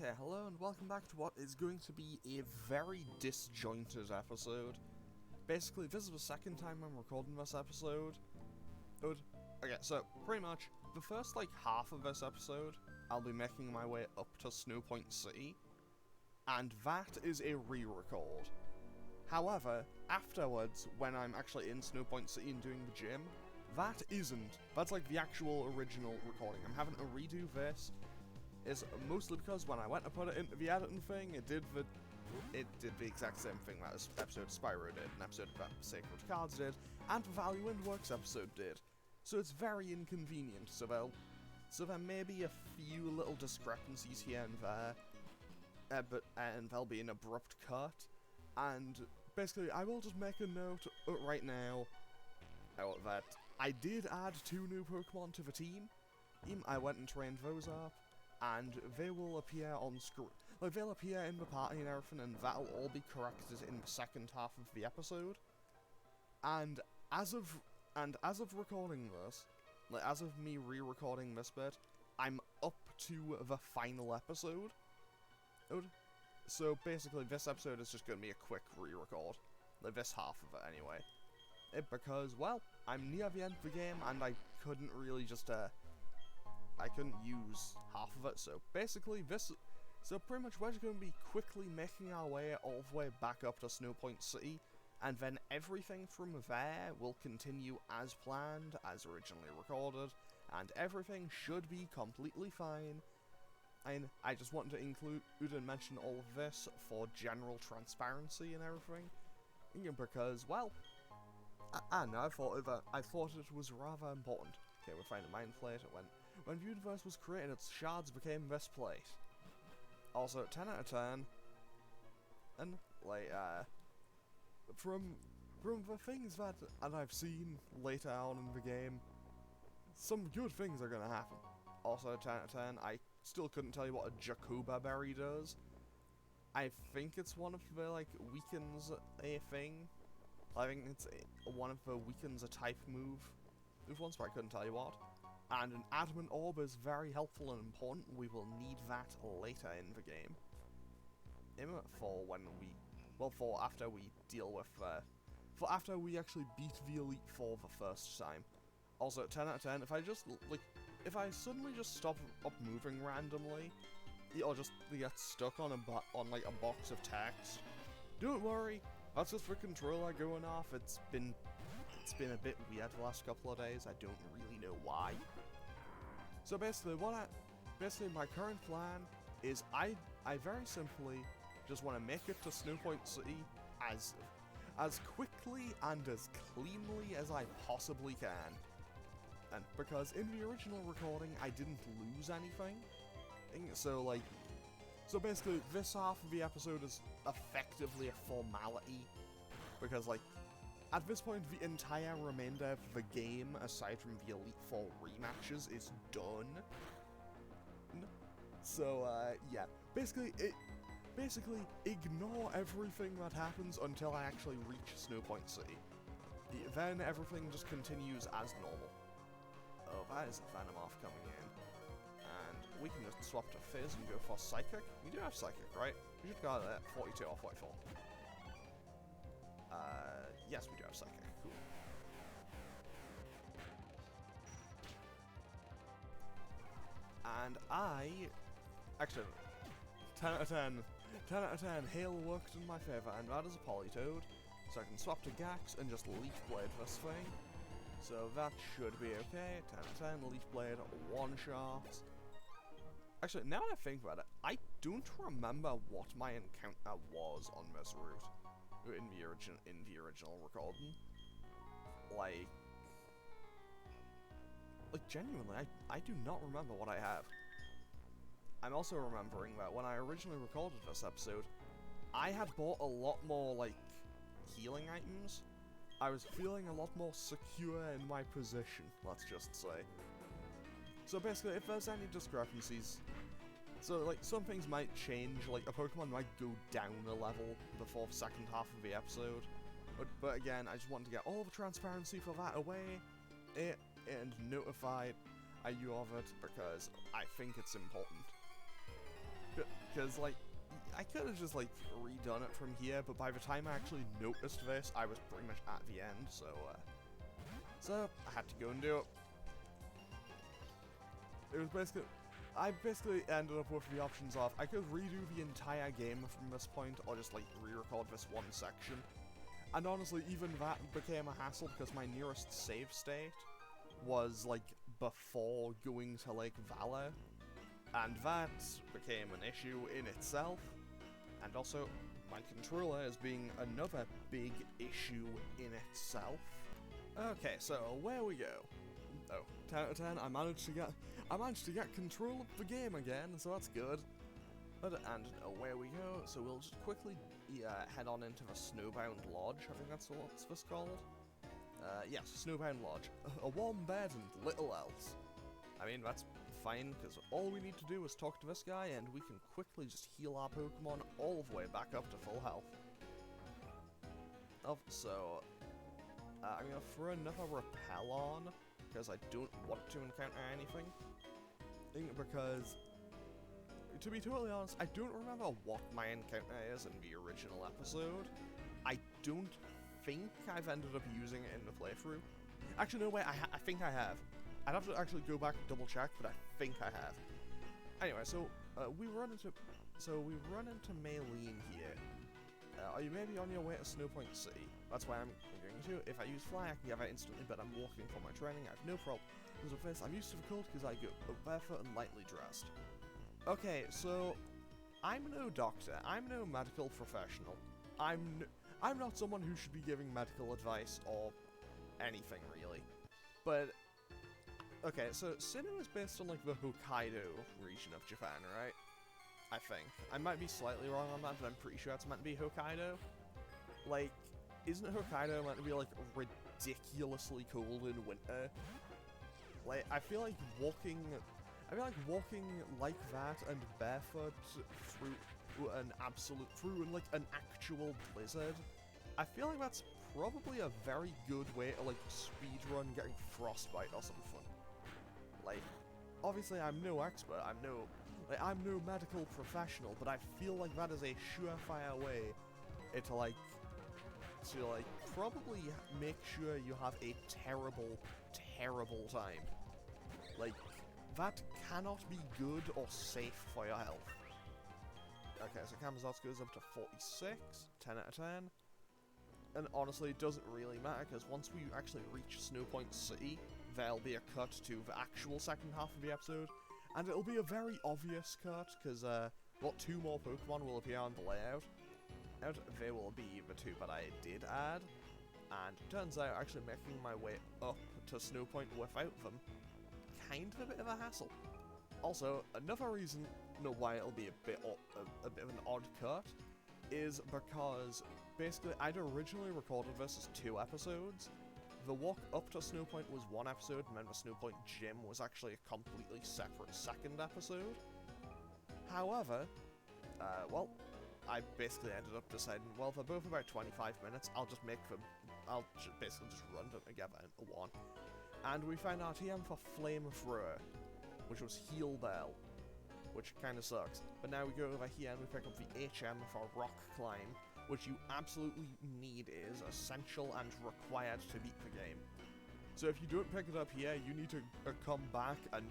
Okay, hello and welcome back to what is going to be a very disjointed episode. Basically, this is the second time I'm recording this episode. Okay, so pretty much, the first half of this episode, I'll be making my way up to Snowpoint City, and that is a re-record. However, afterwards, when I'm actually in Snowpoint City and doing the gym, that isn't. That's the actual original recording. I'm having to redo this. Is mostly because when I went to put it into the editing thing, it did the exact same thing that this episode of Spyro did, an episode of Sacred Cards did, and the Value and Works episode did. So it's very inconvenient, so there may be a few little discrepancies here and there, and there'll be an abrupt cut, and basically I will just make a note right now that I did add 2 new Pokemon to the team. I went and trained those up, and they will appear on screen. They'll appear in the party and everything, and that'll all be corrected in the second half of the episode. And as of recording this, as of me re-recording this bit, I'm up to the final episode. So basically, this episode is just going to be a quick re-record. This half of it, anyway. Because, well, I'm near the end of the game, and I couldn't really just, I couldn't use half of it, so basically pretty much we're just going to be quickly making our way all the way back up to Snowpoint City, and then everything from there will continue as planned, as originally recorded, and everything should be completely fine. And I just wanted to include and mention all of this for general transparency and everything, because, well, I thought it was rather important. Okay, we'll find a mind flate. When the universe was created, its shards became this place. Also, 10 out of 10. And, from the things that I've seen later on in the game, some good things are gonna happen. Also, 10 out of 10, I still couldn't tell you what a Jacoba berry does. I think it's one of the, weakens a thing. I think it's one of the weakens a type move. There's one spot I couldn't tell you what. And an adamant orb is very helpful and important. We will need that later in the game. After we deal with, after we actually beat the Elite Four the first time. Also, 10 out of 10, if I suddenly just stop moving randomly, or just get stuck on a box of text, don't worry, that's just the controller going off. It's been a bit weird the last couple of days. I don't really know why. So basically, my current plan is I very simply just want to make it to Snowpoint City as quickly and as cleanly as I possibly can. And because in the original recording I didn't lose anything, so basically this half of the episode is effectively a formality, because at this point, the entire remainder of the game, aside from the Elite Four rematches, is done. So, yeah. Basically, ignore everything that happens until I actually reach Snowpoint City. Then everything just continues as normal. Oh, that is a Venomoth coming in. And we can just swap to Fizz and go for Psychic. We do have Psychic, right? We should go at 42 or 44. Yes, we do have Psychic. Cool. And actually, 10 out of 10. 10 out of 10, Hail worked in my favour, and that is a Politoed, so I can swap to Gax and just Leaf Blade this thing. So that should be okay. 10 out of 10, Leaf Blade, one-shot. Actually, now that I think about it, I don't remember what my encounter was on this route. In the original recording. Genuinely, I do not remember what I have. I'm also remembering that when I originally recorded this episode, I had bought a lot more, healing items. I was feeling a lot more secure in my position, let's just say. So basically, if there's any discrepancies, so, some things might change, a Pokemon might go down a level before the second half of the episode. But again, I just wanted to get all the transparency for that away, and notify you of it, because I think it's important. because, like, I could have just, like, redone it from here, but by the time I actually noticed this, I was pretty much at the end, so I had to go and do it. It was basically... I basically ended up with the options of, I could redo the entire game from this point, or just, like, re-record this one section. And honestly, even that became a hassle, because my nearest save state was, like, before going to Lake Valor, and that became an issue in itself. And also, my controller is being another big issue in itself. Okay, so where we go? Oh, 10 out of 10, I managed to get control of the game again, so that's good. And away we go, so we'll just quickly head on into the Snowbound Lodge, I think that's what's this called? Yes, Snowbound Lodge. A warm bed and little else. I mean, that's fine, because all we need to do is talk to this guy, and we can quickly just heal our Pokemon all the way back up to full health. So, I'm gonna throw another Repel on, because I don't want to encounter anything. Because, to be totally honest, I don't remember what my encounter is in the original episode. I don't think I've ended up using it in the playthrough. Actually, no, wait, I think I have. I'd have to actually go back and double check, but I think I have. Anyway, so we run into Maylene here. Are you maybe on your way to Snowpoint City? That's why I'm going to. If I use Fly, I can get there instantly, but I'm walking for my training. I have no problem. Because with this, I'm used to the cold because I go barefoot and lightly dressed. Okay, so I'm no doctor. I'm no medical professional. I'm not someone who should be giving medical advice or anything really. But okay, so Sinnoh is based on, like, the Hokkaido region of Japan, right? I think. I might be slightly wrong on that, but I'm pretty sure it's meant to be Hokkaido. Like, isn't Hokkaido meant to be, like, ridiculously cold in winter? Like, I feel like walking like that and barefoot through an actual blizzard, I feel like that's probably a very good way to, like, speedrun getting frostbite or something. Like, obviously I'm no expert, I'm no medical professional, but I feel like that is a surefire way to probably make sure you have a terrible, terrible time. Like, that cannot be good or safe for your health. Okay, so Camazotz goes up to 46, 10 out of 10. And honestly, it doesn't really matter, because once we actually reach Snowpoint City, there'll be a cut to the actual second half of the episode, and it'll be a very obvious cut, because, well, 2 more Pokemon will appear on the layout. They will be the 2 that I did add, and it turns out actually making my way up to Snowpoint without them, kind of a bit of a hassle. Also, another reason why it'll be a bit of an odd cut is because, basically, I'd originally recorded this as 2 episodes. The walk up to Snowpoint was 1 episode, and then the Snowpoint Gym was actually a completely separate second episode. However, well, I basically ended up deciding, well, they're both about 25 minutes, I'll basically just run them together into one. And we found our TM for Flamethrower, which was Heal Bell, which kind of sucks. But now we go over here and we pick up the HM for Rock Climb, which you absolutely need, is essential and required to beat the game. So if you don't pick it up here, you need to come back and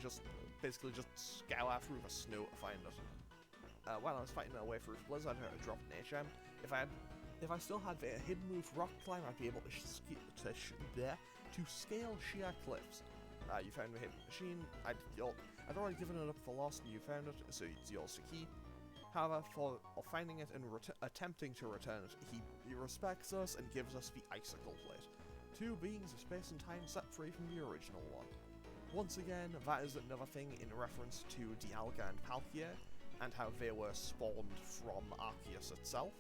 basically just scour through the snow to find it. While I was fighting my way through Blizzard, I dropped an HM. If I still had the hidden move Rock Climb, I'd be able to scale sheer cliffs. You found the hidden machine. I'd already given it up for lost, and you found it, so it's yours to keep. However, for finding it and attempting to return it, he respects us and gives us the Icicle Plate. 2 beings of space and time set free from the original one. Once again, that is another thing in reference to Dialga and Palkia, and how they were spawned from Arceus itself.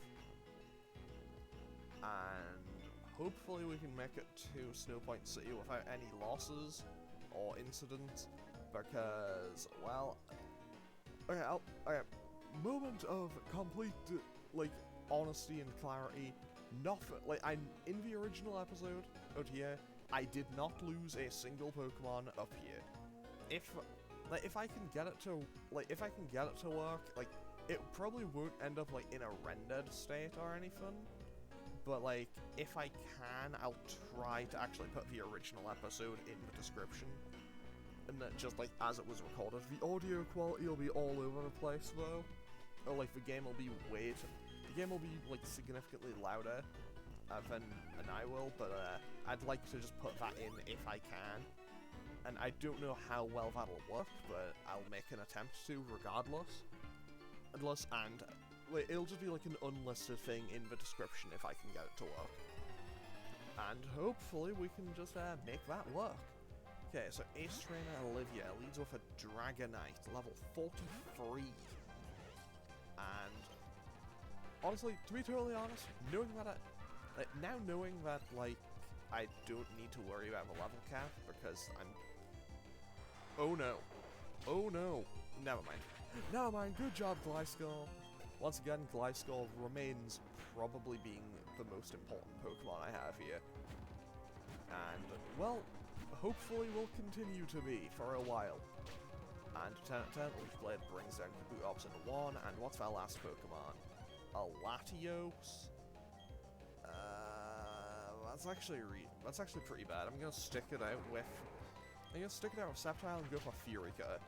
And hopefully we can make it to Snowpoint City without any losses or incidents, because, well, okay, moment of complete, like, honesty and clarity. Nothing, like, in the original episode out here, I did not lose a single Pokemon up here. If I can get it to work, like, it probably won't end up, like, in a rendered state or anything. But, like, if I can, I'll try to actually put the original episode in the description. And then just, like, as it was recorded. The audio quality will be all over the place, though. Or, like, the game will be the game will be, like, significantly louder than I will, but, I'd like to just put that in if I can. And I don't know how well that'll work, but I'll make an attempt to regardless. And it'll just be like an unlisted thing in the description if I can get it to work. And hopefully we can just make that work. Okay, so Ace Trainer Olivia leads with a Dragonite, level 43. And honestly, to be totally honest, knowing that knowing that, like, I don't need to worry about the level cap because I'm... Oh no. Oh no. Never mind. Never mind. Good job, Gliscor. Once again, Gliscor remains probably being the most important Pokemon I have here. And, well, hopefully will continue to be for a while. And Lieutenant Leaf Blade brings down Kabutops into 1, and what's that last Pokemon? A Latios? That's actually pretty bad. I'm gonna stick it out with Sceptile and go for Furica.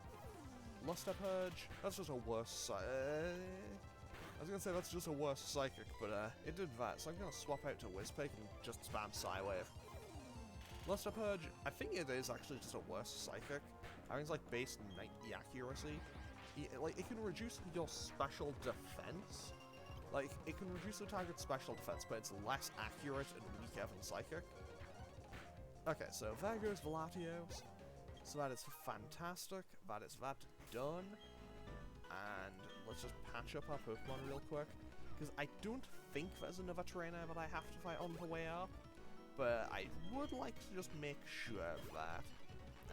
Lusterpurge, that's just a worse I was gonna say that's just a worse Psychic, but it did that, so I'm gonna swap out to Wizpick and just spam Psywave. Lusterpurge, I think it is actually just a worse Psychic. I think it's like base 90 accuracy. It can reduce your special defense. Like, it can reduce the target's special defense, but it's less accurate and weaker than Psychic. Okay, so there goes Latios. So that is fantastic. That is that done. And let's just patch up our Pokemon real quick. Because I don't think there's another trainer that I have to fight on the way up. But I would like to just make sure of that.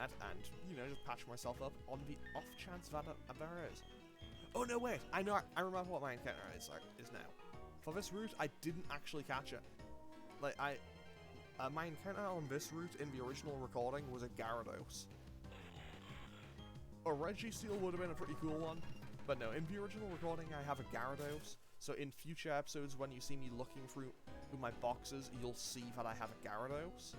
And, you know, just patch myself up on the off chance that there is. Oh no, wait! I remember what my encounter is now. For this route, I didn't actually catch it. Like, my encounter on this route in the original recording was a Gyarados. A Registeel would have been a pretty cool one, but no, in the original recording I have a Gyarados, so in future episodes when you see me looking through my boxes, you'll see that I have a Gyarados.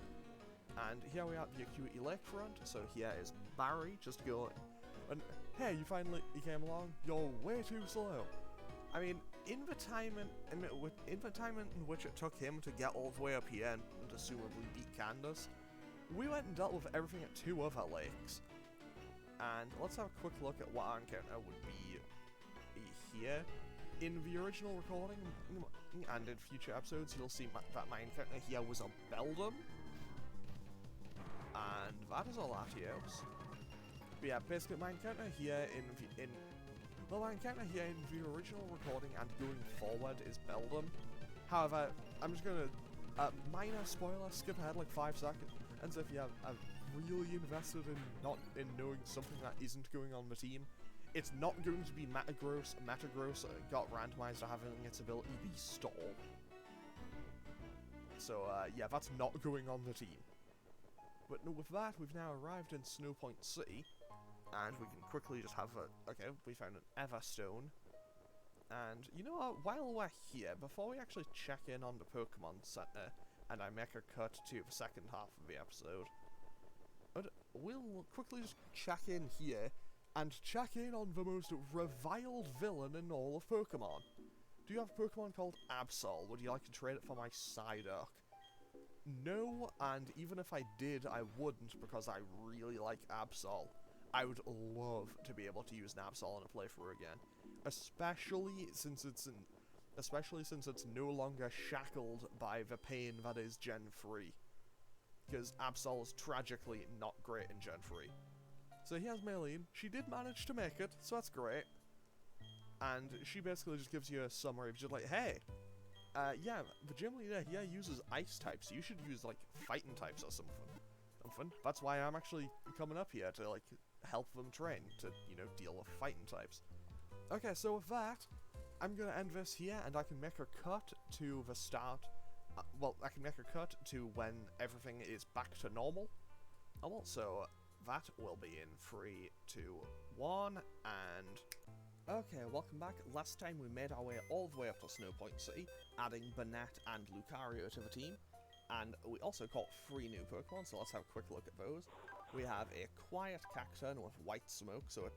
And here we are at the Acuity Lakefront, so here is Barry, just going. And hey, you came along. You're way too slow. I mean, in the time in which it took him to get all the way up here and assumably beat Candice, we went and dealt with everything at 2 other lakes. And let's have a quick look at what our encounter would be here. In the original recording and in future episodes, you'll see that my encounter here was a Beldum. And that is a Latios. But yeah, basically my encounter here in the original recording and going forward is Beldum. However, I'm just gonna minor spoiler, skip ahead like 5 seconds, and if you have really invested in knowing something that isn't going on the team, it's not going to be Metagross. Metagross got randomized to having its ability be Stall. So yeah, that's not going on the team. But no, with that, we've now arrived in Snowpoint City. And we can quickly just have a... Okay, we found an Everstone. And you know what? While we're here, before we actually check in on the Pokemon Center, and I make a cut to the second half of the episode, we'll quickly just check in here, and check in on the most reviled villain in all of Pokemon. Do you have a Pokemon called Absol? Would you like to trade it for my Psyduck? No, and even if I did, I wouldn't, because I really like Absol. I would love to be able to use an Absol in a playthrough again, especially since it's no longer shackled by the pain that is Gen 3, because Absol is tragically not great in Gen 3. So here's Maylene. She did manage to make it, so that's great. And she basically just gives you a summary of just like, hey, yeah, the gym leader here uses ice types. You should use like fighting types or something. That's why I'm actually coming up here to like help them train to, you know, deal with fighting types. Okay, so with that, I'm gonna end this here, and I can make a cut to the start. Well, I can make a cut to when everything is back to normal. And also, that will be in 3, 2, 1, and Okay, welcome back. Last time we made our way all the way up to Snowpoint City, adding Banette and Lucario to the team, and we also caught 3 new Pokemon, so let's have a quick look at those. We have a Quiet Cacturn with White Smoke, so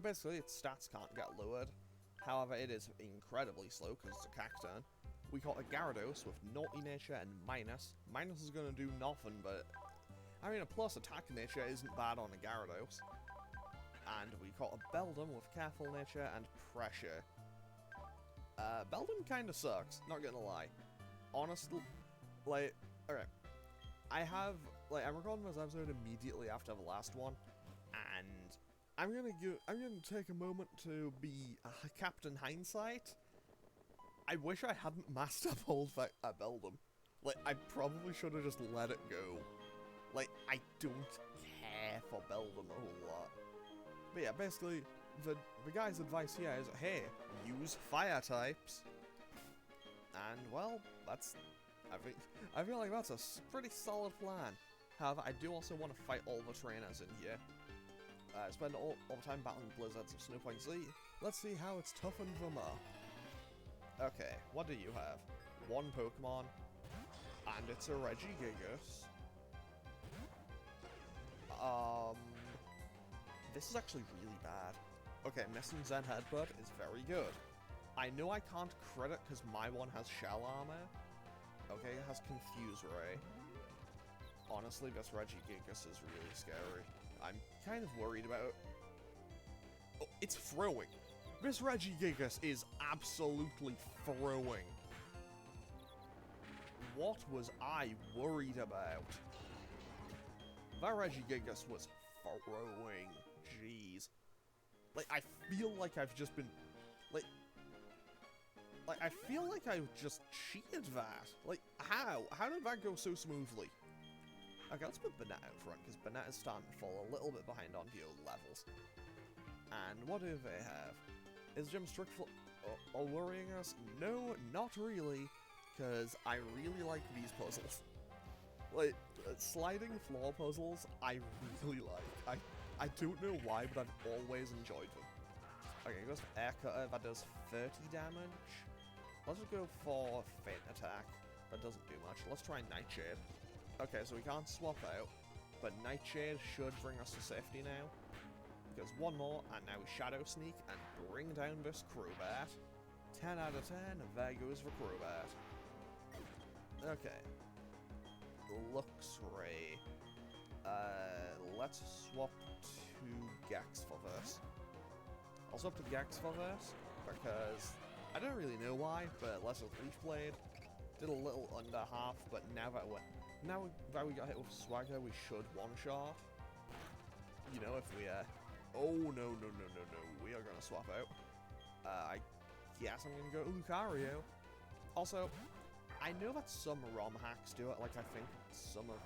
basically its stats can't get lowered. However, it is incredibly slow because it's a Cacturn. We caught a Gyarados with Naughty Nature and Minus. Minus is going to do nothing, but I mean, a plus attack nature isn't bad on a Gyarados. And we caught a Beldum with Careful Nature and Pressure. Beldum kinda sucks, not gonna lie. Honestly, like, okay. I'm recording this episode immediately after the last one, and I'm gonna take a moment to be Captain Hindsight. I wish I hadn't master pulled a Beldum. Like, I probably should have just let it go. Like, I don't care for Beldum a whole lot. But yeah, basically, the guy's advice here is, hey, use fire types. And, well, I feel like that's a pretty solid plan. However, I do also want to fight all the trainers in here. Spend all the time battling blizzards of Snowpoint City. Let's see how it's toughened them up. Okay, what do you have? 1 Pokemon, and it's a Regigigas. This is actually really bad. Okay, Missing Zen Headbutt is very good. I know I can't crit it because my one has Shell Armor. Okay, it has Confuse Ray. Honestly, this Regigigas is really scary. I'm kind of worried about... Oh, it's throwing! This Regigigas is absolutely throwing! What was I worried about? That Regigigas was throwing. Jeez. Like, I feel like I've just been... Like, I feel like I just cheated that. Like, how? How did that go so smoothly? Okay, let's put Banette out front, because Banette is starting to fall a little bit behind on the old levels. And what do they have? Is Gym Strict worrying us? No, not really, because I really like these puzzles. Like, sliding floor puzzles, I really like. I don't know why, but I've always enjoyed them. Okay, goes for Air Cutter, that does 30 damage. Let's just go for Faint Attack, that doesn't do much. Let's try Nightshade. Okay, so we can't swap out, but Nightshade should bring us to safety now. Because 1 more, and now we Shadow Sneak and bring down this Crobat. 10 out of 10, there goes the Crobat. Okay. Luxray. Let's swap to Gex for this. I'll swap to Gex for this, because I don't really know why, but let's have Leaf Blade. Did a little under half, but now that we got hit with Swagger, we should one-shot. You know, if we, oh, no, we are gonna swap out. I guess I'm gonna go Lucario. Also, I know that some ROM hacks do it, like, I think some of,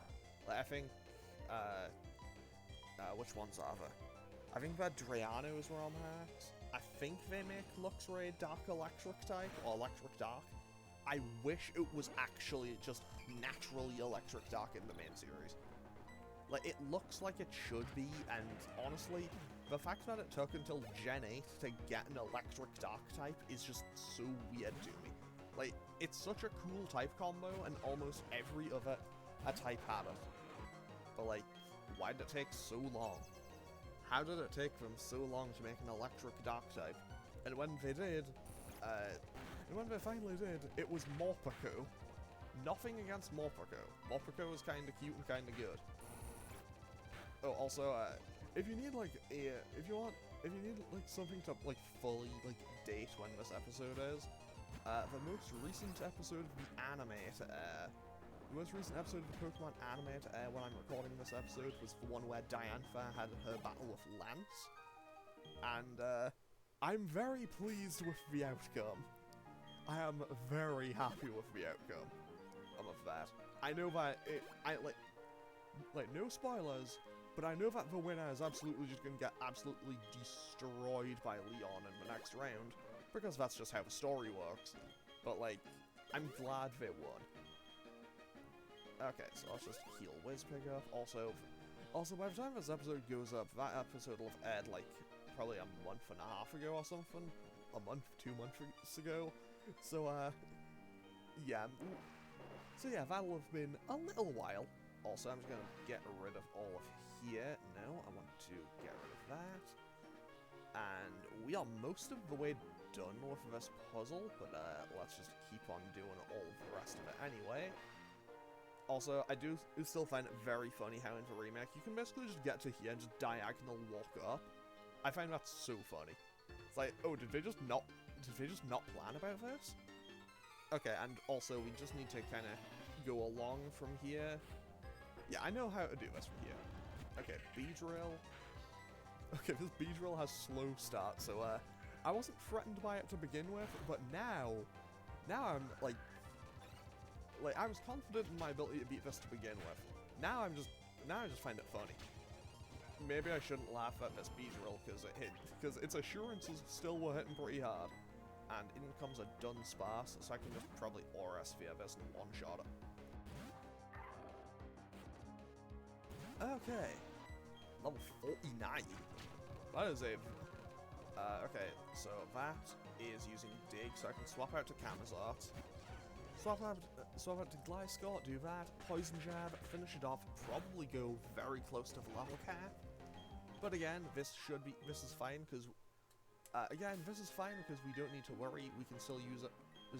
like, I think, which ones are there? I think that Drayano's ROM hacks. I think they make Luxray Dark Electric type, or Electric Dark. I wish it was actually just naturally Electric Dark in the main series. Like, it looks like it should be, and honestly, the fact that it took until Gen 8 to get an Electric Dark type is just so weird to me. Like, it's such a cool type combo, and almost every other type had it. But, like, why did it take so long? How did it take them so long to make an Electric Dark type? And when they did, it was Morpeko. Nothing against Morpeko. Morpeko is kinda cute and kinda good. Oh, also, if you need something to, like, fully, like, date when this episode is, the most recent episode of the anime to air, the most recent episode of the Pokemon anime to air when I'm recording this episode was the one where Diantha had her battle with Lance, and, I'm very pleased with the outcome. I am very happy with the outcome of that. I know that no spoilers, but I know that the winner is absolutely just gonna get absolutely destroyed by Leon in the next round, because that's just how the story works. But, like, I'm glad they won. Okay, so let's just heal Wiz Pickup. Also, by the time this episode goes up, that episode will have aired, like, probably a month and a half ago or something. A month, 2 months ago. So, yeah. So yeah, that'll have been a little while. Also, I'm just gonna get rid of all of here. No, I want to get rid of that. And we are most of the way done with this puzzle, but let's just keep on doing all of the rest of it anyway. Also, I do still find it very funny how in the remake, you can basically just get to here and just diagonal walk up. I find that so funny. It's like, oh, did they just not plan about this? Okay, and also, we just need to kind of go along from here. Yeah, I know how to do this from here. Okay, B-drill. Okay, this B-drill has slow start, so, I wasn't threatened by it to begin with, but now I'm, like, I was confident in my ability to beat this to begin with. Now I just find it funny. Maybe I shouldn't laugh at this B-drill, because its assurances still were hitting pretty hard. And in comes a done sparse, so I can just probably aura sphere this and one-shot it. Okay. Level 49. That is a... okay, so that is using dig, so I can swap out to Camazart. Swap out to Gliscor, do that, Poison Jab, finish it off, probably go very close to the level cap. But again, this is fine, because... this is fine because we don't need to worry. We can still use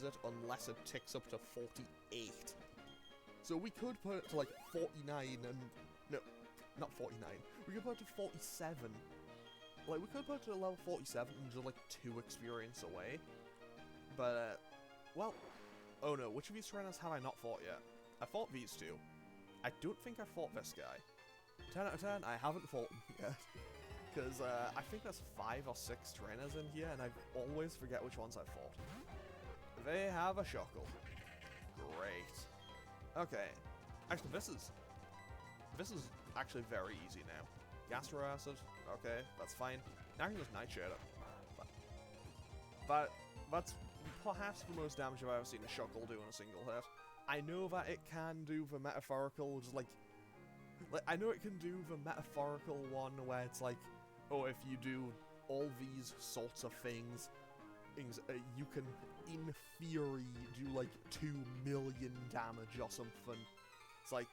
it unless it ticks up to 48. So we could put it to like 49 and... No, not 49. We could put it to 47. Like, we could put it to level 47 and just like 2 experience away. But, well... Oh no, which of these trainers have I not fought yet? I fought these two. I don't think I fought this guy. 10 out of 10, I haven't fought him yet. Because I think there's 5 or 6 trainers in here, and I always forget which ones I've fought. They have a shuckle. Great. Okay. Actually, this is actually very easy now. Gastro Acid. Okay, that's fine. Now I can just Nightshade it. But that's perhaps the most damage I've ever seen a shuckle do in a single hit. I know that it can do the metaphorical, just like I know it can do the metaphorical one where it's like, oh, if you do all these sorts of things, you can, in theory, do like 2 million damage or something. It's like,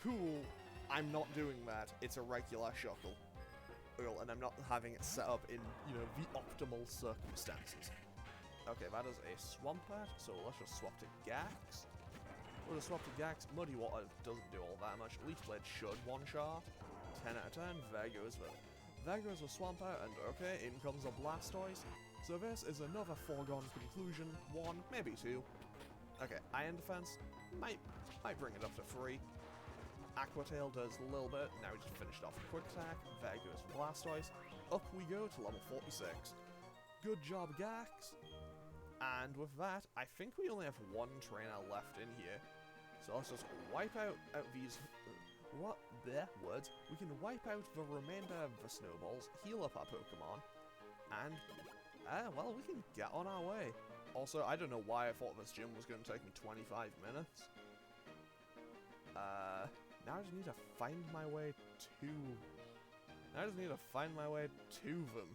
cool, I'm not doing that. It's a regular shuckle. And I'm not having it set up in, you know, the optimal circumstances. Okay, that is a Swampert, so let's just swap to Gax. We'll just swap to Gax. Muddy Water doesn't do all that much. Leech Blade should one-shot. 10 out of 10. There goes the Swampert, and okay, in comes a Blastoise. So this is another foregone conclusion. 1, maybe 2. Okay, Iron Defense might bring it up to 3. Aqua Tail does a little bit. Now we just finished off a Quick Attack. There goes Blastoise. Up we go to level 46. Good job, Gax. And with that, I think we only have 1 trainer left in here. So let's just wipe out these... What? Their words. We can wipe out the remainder of the snowballs, heal up our Pokemon, and... well, we can get on our way. Also, I don't know why I thought this gym was going to take me 25 minutes. Now I just need to find my way to... Now I just need to find my way to them.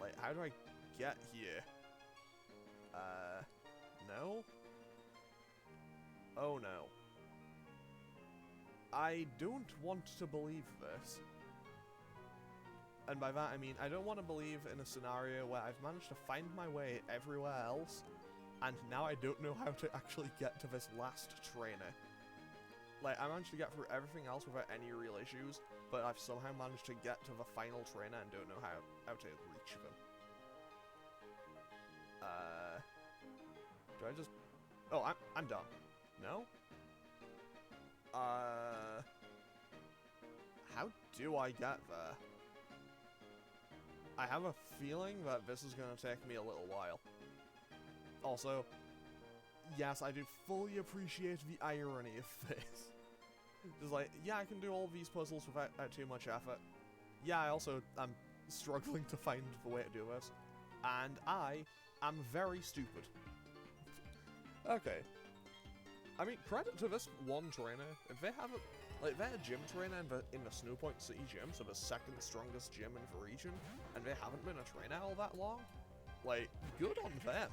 Like, how do I get here? No? Oh no. I don't want to believe this. And by that I mean, I don't want to believe in a scenario where I've managed to find my way everywhere else, and now I don't know how to actually get to this last trainer. Like, I managed to get through everything else without any real issues, but I've somehow managed to get to the final trainer and don't know how to reach them. Do I just... Oh, I'm done. No? How do I get there? I have a feeling that this is going to take me a little while. Also, yes, I do fully appreciate the irony of this. Just like, yeah, I can do all these puzzles without too much effort. Yeah, I also am struggling to find the way to do this. And I am very stupid. Okay. I mean, credit to this one trainer. If they have it, Like, their gym trainer in the Snowpoint City gym, so the second strongest gym in the region, and they haven't been a trainer all that long. Like, good on them.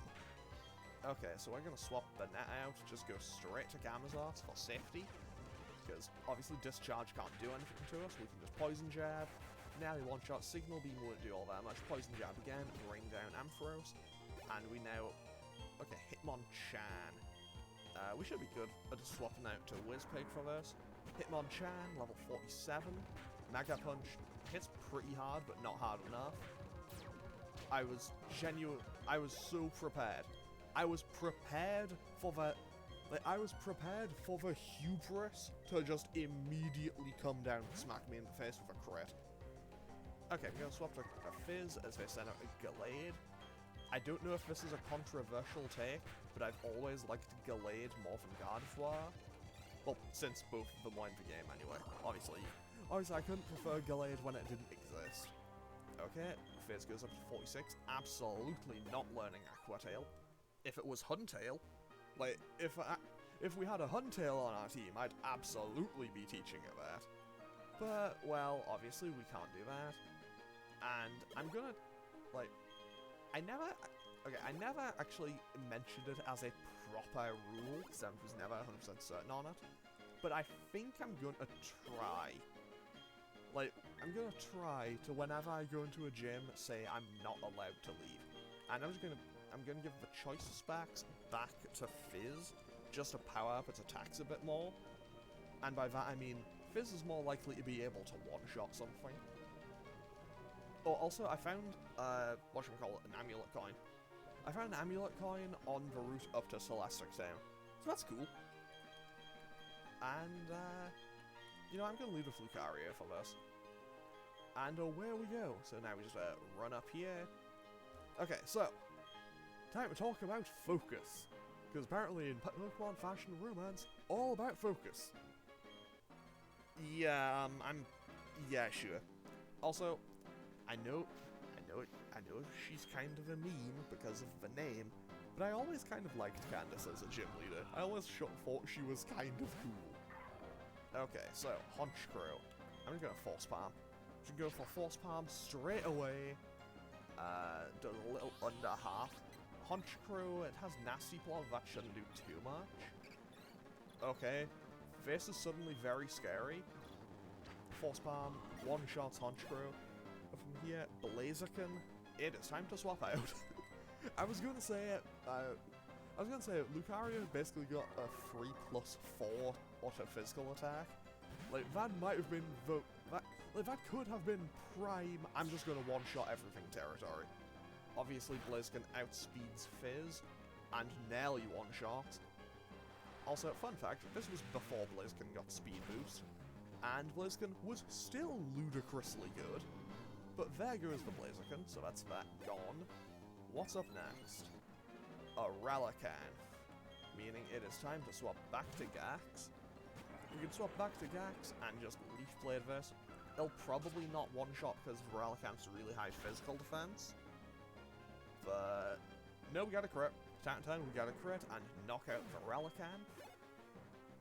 Okay, so we're gonna swap the net out, just go straight to Gamazarts for safety. Because obviously Discharge can't do anything to us, we can just Poison Jab. Nearly one-shot, Signal Beam won't do all that much, Poison Jab again, bring down Ampharos. And we now... Okay, Hitmonchan. We should be good at swapping out to Whizpig for this. Hitmonchan, level 47. Mega Punch hits pretty hard, but not hard enough. I was so prepared. I was prepared for the... Like, I was prepared for the hubris to just immediately come down and smack me in the face with a crit. Okay, we're gonna swap to a Fizz as they send out a Gallade. I don't know if this is a controversial take, but I've always liked Gallade more than Gardevoir. Well, since both of them were in the game anyway. Obviously, I couldn't prefer Gallade when it didn't exist. Okay, Fizz goes up to 46. Absolutely not learning Aqua Tail. If it was Huntail, like, if we had a Huntail on our team, I'd absolutely be teaching it that. But, well, obviously we can't do that. And I'm gonna, like, I never actually mentioned it as a proper rule, because I was never 100% certain on it. But I think I'm gonna try. Like, I'm gonna try to, whenever I go into a gym, say I'm not allowed to leave. And I'm gonna give the choice specs back to Fizz, just to power up its attacks a bit more. And by that I mean, Fizz is more likely to be able to one-shot something. Oh, also, I found, an amulet coin. I found an amulet coin on the route up to Celestic Town. So that's cool. And, you know, I'm gonna leave with Lucario for this. And away we go. So now we just, run up here. Okay, so, time to talk about focus. Because apparently in Pokemon Fashion Romance, all about focus. Yeah, yeah, sure. Also, I know she's kind of a meme because of the name, but I always kind of liked Candice as a gym leader. I always thought she was kind of cool. Okay, so, Honchkrow. I'm gonna Force Palm. Should go for Force Palm straight away. Does a little under half. Honchkrow, it has Nasty Plot, that shouldn't do too much. Okay, this is suddenly very scary. Force Palm, one-shots Honchkrow. From here, Blaziken, it is time to swap out. I was gonna say, Lucario basically got a 3+4 auto physical attack. Like, that might have been that could have been prime, I'm just gonna one-shot everything territory. Obviously, Blaziken outspeeds Fizz, and nearly one-shot. Also, fun fact, this was before Blaziken got speed boost, and Blaziken was still ludicrously good. But there goes the Blaziken, so that's that gone. What's up next? A Relicanth, meaning it is time to swap back to Gax. We can swap back to Gax and just Leaf Blade this. It'll probably not one-shot because Relicanth's really high physical defense. But no, we got a crit. Turn, we got a crit and knock out the Relicanth.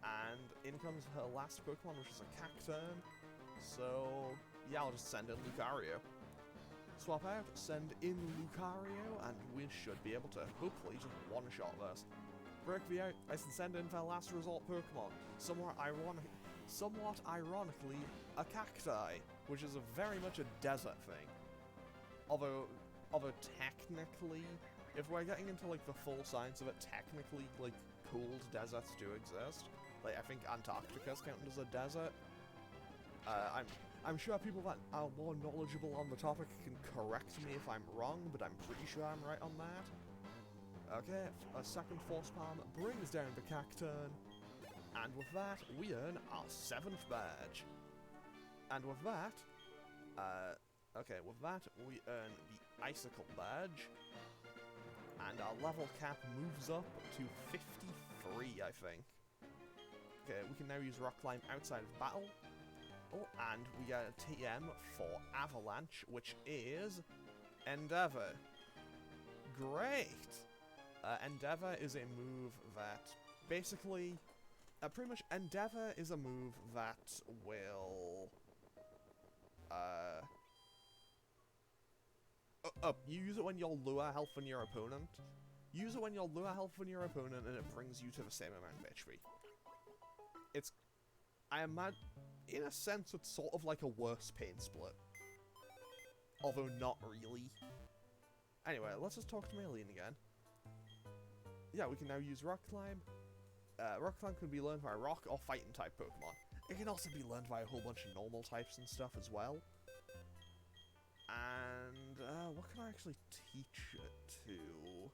And in comes her last Pokemon, which is a Cacturn. So yeah, I'll just send in Lucario. Swap out, send in Lucario, and we should be able to hopefully just one-shot this. Break the out, I send in their last resort Pokemon. Somewhat ironically, a Cacti, which is very much a desert thing. Although technically, if we're getting into like the full science of it, technically like cold deserts do exist. Like I think Antarctica's counted as a desert. I'm sure people that are more knowledgeable on the topic can correct me if I'm wrong, but I'm pretty sure I'm right on that. Okay, a second Force Palm brings down the Cacturn, and with that, we earn our 7th badge. And with that, we earn the Icicle badge, and our level cap moves up to 53, I think. Okay, we can now use Rock Climb outside of battle. Oh, and we get a TM for Avalanche, which is Endeavor. Great! Endeavor is a move that basically pretty much Endeavor is a move that will, you use it when you're lower health than your opponent. Use it when you're lower health than your opponent, and it brings you to the same amount of HP. It's, I imagine, in a sense, it's sort of like a worse pain split. Although not really. Anyway, let's just talk to Maylene again. Yeah, we can now use Rock Climb. Rock Climb can be learned by rock or fighting type Pokemon. It can also be learned by a whole bunch of normal types and stuff as well. And, what can I actually teach it to?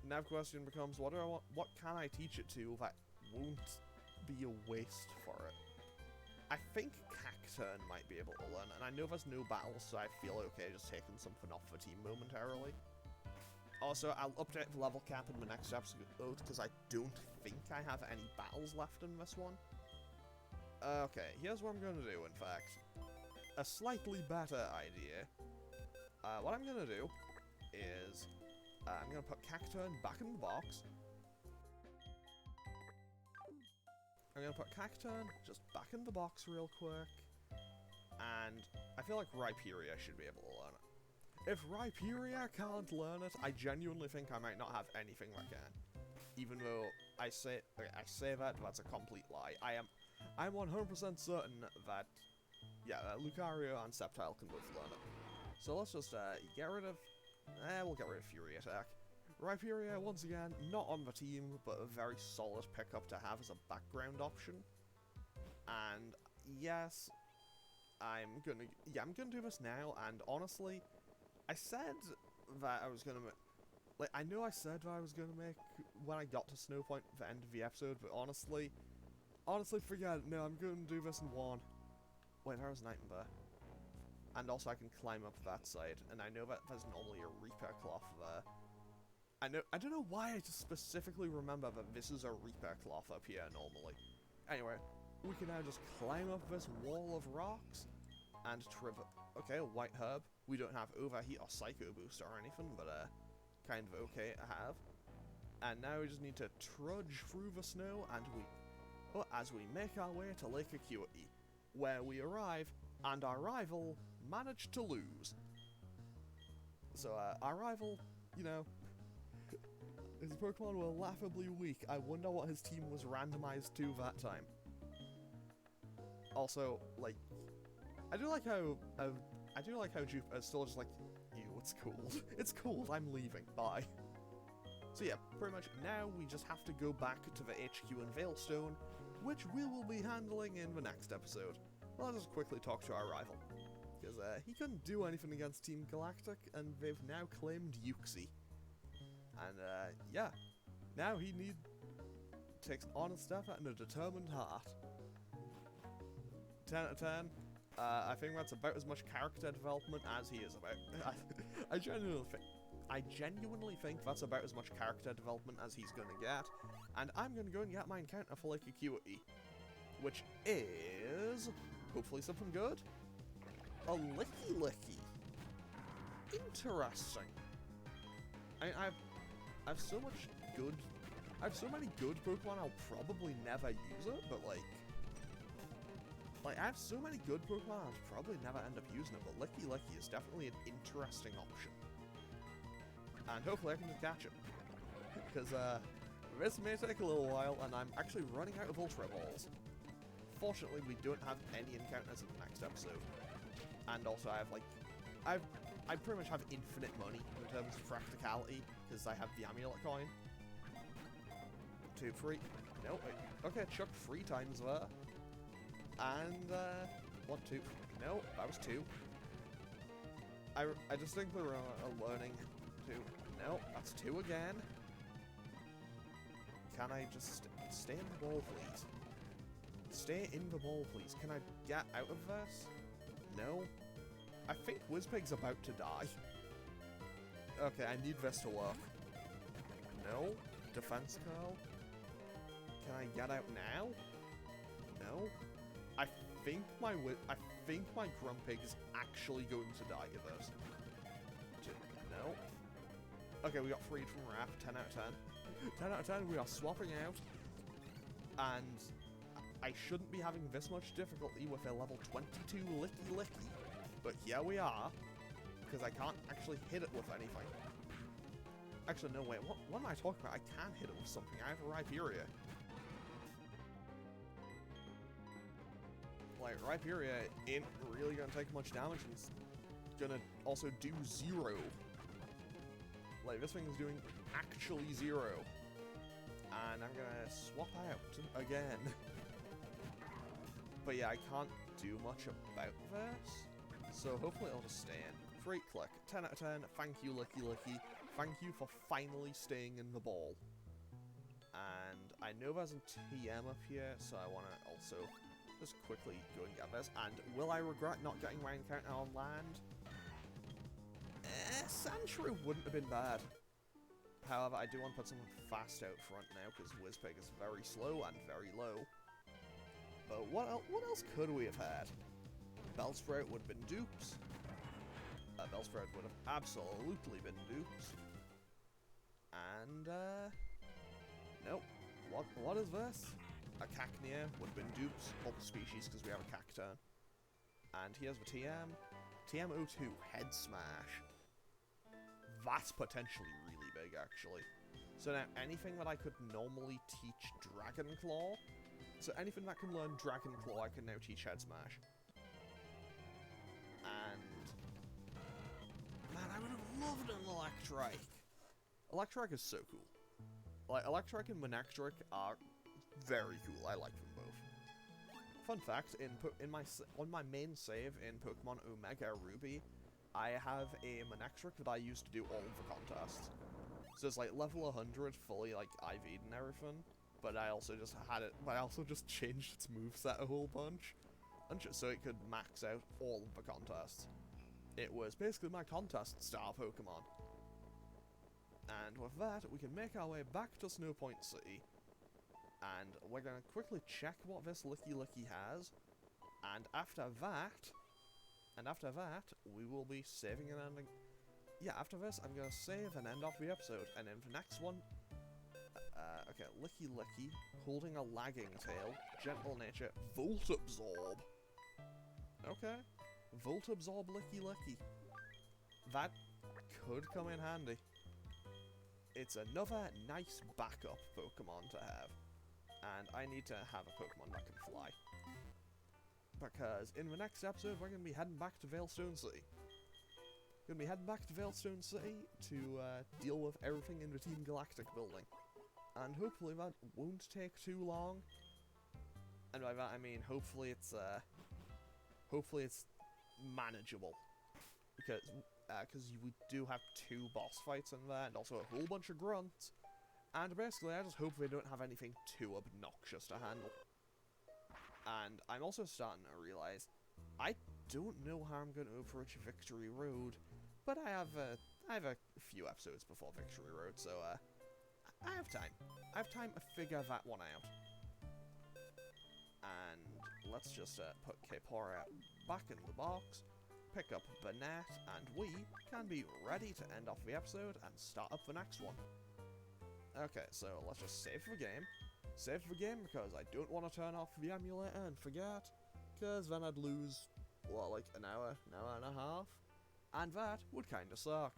Now the question becomes, what can I teach it to that won't be a waste for it? I think Cacturn might be able to learn it, and I know there's no battles, so I feel okay just taking something off the team momentarily. Also, I'll update the level cap in the next episode, because I don't think I have any battles left in this one. Okay, here's what I'm going to do, in fact. A slightly better idea. What I'm going to do is, I'm going to put Cacturn back in the box. I'm going to put Cacturn just back in the box real quick. And I feel like Rhyperior should be able to learn it. If Rhyperior can't learn it, I genuinely think I might not have anything that can. Even though I say that, that's a complete lie. I'm 100% certain that, yeah, Lucario and Sceptile can both learn it. So let's just get rid of, we'll get rid of Fury Attack. Rhyperior, once again, not on the team, but a very solid pickup to have as a background option. And yes, I'm gonna do this now, and honestly, I said that I was gonna I know I said that I was gonna make, when I got to Snowpoint at the end of the episode, but honestly, forget it. No, I'm gonna do this in one. Wait, there was Night there. And also I can climb up that side, and I know that there's normally a Reaper Cloth there. I don't know why I just specifically remember that this is a Reaper Cloth up here normally. Anyway, we can now just climb up this wall of rocks, and okay, a White Herb. We don't have Overheat or Psycho Boost or anything, but kind of okay to have. And now we just need to trudge through the snow, and as we make our way to Lake Acuity, where we arrive, and our rival managed to lose. So, our rival, you know, his Pokemon were laughably weak. I wonder what his team was randomized to that time. Also, like, I do like how Jupiter's still just like, ew, it's cold. It's cold, I'm leaving, bye. So yeah, pretty much now we just have to go back to the HQ in Veilstone, which we will be handling in the next episode. I'll just quickly talk to our rival, because he couldn't do anything against Team Galactic, and they've now claimed Uxie. And yeah, now he takes honest effort and a determined heart. 10 out of 10. I think that's about as much character development as he is about. I genuinely think that's about as much character development as he's gonna get, and I'm gonna go and get my encounter for Lake Acuity, which is hopefully something good. A Licky. Interesting. I have so many good Pokemon I'll probably never use it, but like I have so many good Pokemon I'll probably never end up using it, but Licky is definitely an interesting option. And hopefully I can just catch it. Because this may take a little while, and I'm actually running out of Ultra Balls. Fortunately, we don't have any encounters in the next episode. And also I pretty much have infinite money in terms of practicality, because I have the Amulet coin. 2, 3. No, okay, chuck 3 times there. And, 1, 2. No, that was 2. I distinctly remember learning to... No, that's 2 again. Can I just stay in the ball, please? Stay in the ball, please. Can I get out of this? No. I think Wizpig's about to die. Okay, I need this to work. No. Defense curl. Can I get out now? No. I think my Grumpig is actually going to die of this. No. Okay, we got freed from Wrath, 10 out of 10. 10 out of 10, we are swapping out. And I shouldn't be having this much difficulty with a level 22 Licky Licky. But here we are, because I can't actually hit it with anything. Actually, no, wait, what am I talking about? I can hit it with something. I have a Rhyperia. Like, Rhyperia ain't really gonna take much damage, and it's gonna also do 0. Like, this thing is doing actually 0. And I'm gonna swap out again. But yeah, I can't do much about this. So hopefully it'll just stay in. Great click. 10 out of 10. Thank you, Licky Licky. Thank you for finally staying in the ball. And I know there's a TM up here, so I want to also just quickly go and get this. And will I regret not getting my encounter on land? Sandshrew wouldn't have been bad. However, I do want to put someone fast out front now, because Wizpig is very slow and very low. But what else could we have had? Bellsprout would have been dupes. Bellsprout would have absolutely been dupes. And, nope. What is this? A Cacnea would have been dupes. Multi-species, because we have a Cacturn. And here's the TM. TM02, Head Smash. That's potentially really big, actually. So now, anything that I could normally teach Dragon Claw, so anything that can learn Dragon Claw, I can now teach Head Smash. And man, I would have loved an Electrike. Electrike is so cool. Like, Electrike and Manectric are very cool. I like them both. Fun fact: on my main save in Pokemon Omega Ruby, I have a Manectric that I used to do all of the contests. So it's like level 100, fully like IV'd and everything. But I also just had it. But I also just changed its moveset a whole bunch, and so it could max out all of the contests. It was basically my contest star Pokemon. And with that, we can make our way back to Snowpoint City. And we're gonna quickly check what this Licky Licky has. And after that, we will be saving and ending. Yeah, after this, I'm gonna save and end off the episode. And in the next one, okay, Licky Licky, holding a lagging tail, gentle nature, Volt Absorb. Okay, Volt Absorb Licky Licky. That could come in handy. It's another nice backup Pokemon to have. And I need to have a Pokemon that can fly. Because in the next episode, we're going to be heading back to Veilstone City. Going to be heading back to Veilstone City to deal with everything in the Team Galactic building. And hopefully that won't take too long. And by that I mean hopefully it's manageable. Because we do have 2 boss fights in there, and also a whole bunch of grunts. And basically, I just hope they don't have anything too obnoxious to handle. And I'm also starting to realize, I don't know how I'm going to approach Victory Road, but I have a few episodes before Victory Road, so I have time. I have time to figure that one out. And let's just put Kpora back in the box, pick up Banette, and we can be ready to end off the episode and start up the next one. Okay, so let's just save the game. Save the game because I don't want to turn off the emulator and forget, because then I'd lose, what, like an hour and a half? And that would kinda suck.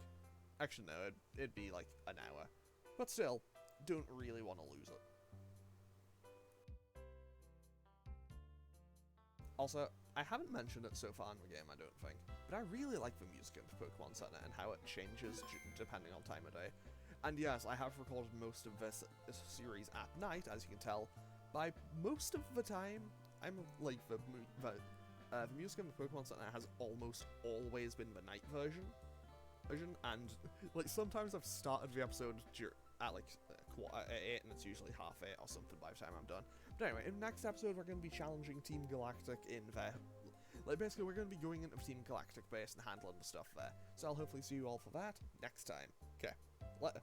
Actually, no, it'd be like an hour. But still, don't really want to lose it. Also, I haven't mentioned it so far in the game, I don't think, but I really like the music of Pokemon Center and how it changes depending on time of day. And yes, I have recorded most of this series at night, as you can tell. By most of the time, I'm like, the music of the Pokemon Center has almost always been the night version. And like sometimes I've started the episode at like 8, and it's usually 8:30 or something by the time I'm done. But anyway, in the next episode, we're going to be challenging Team Galactic in there. Like, basically, we're going to be going into the Team Galactic base and handling the stuff there. So I'll hopefully see you all for that next time. Okay, later.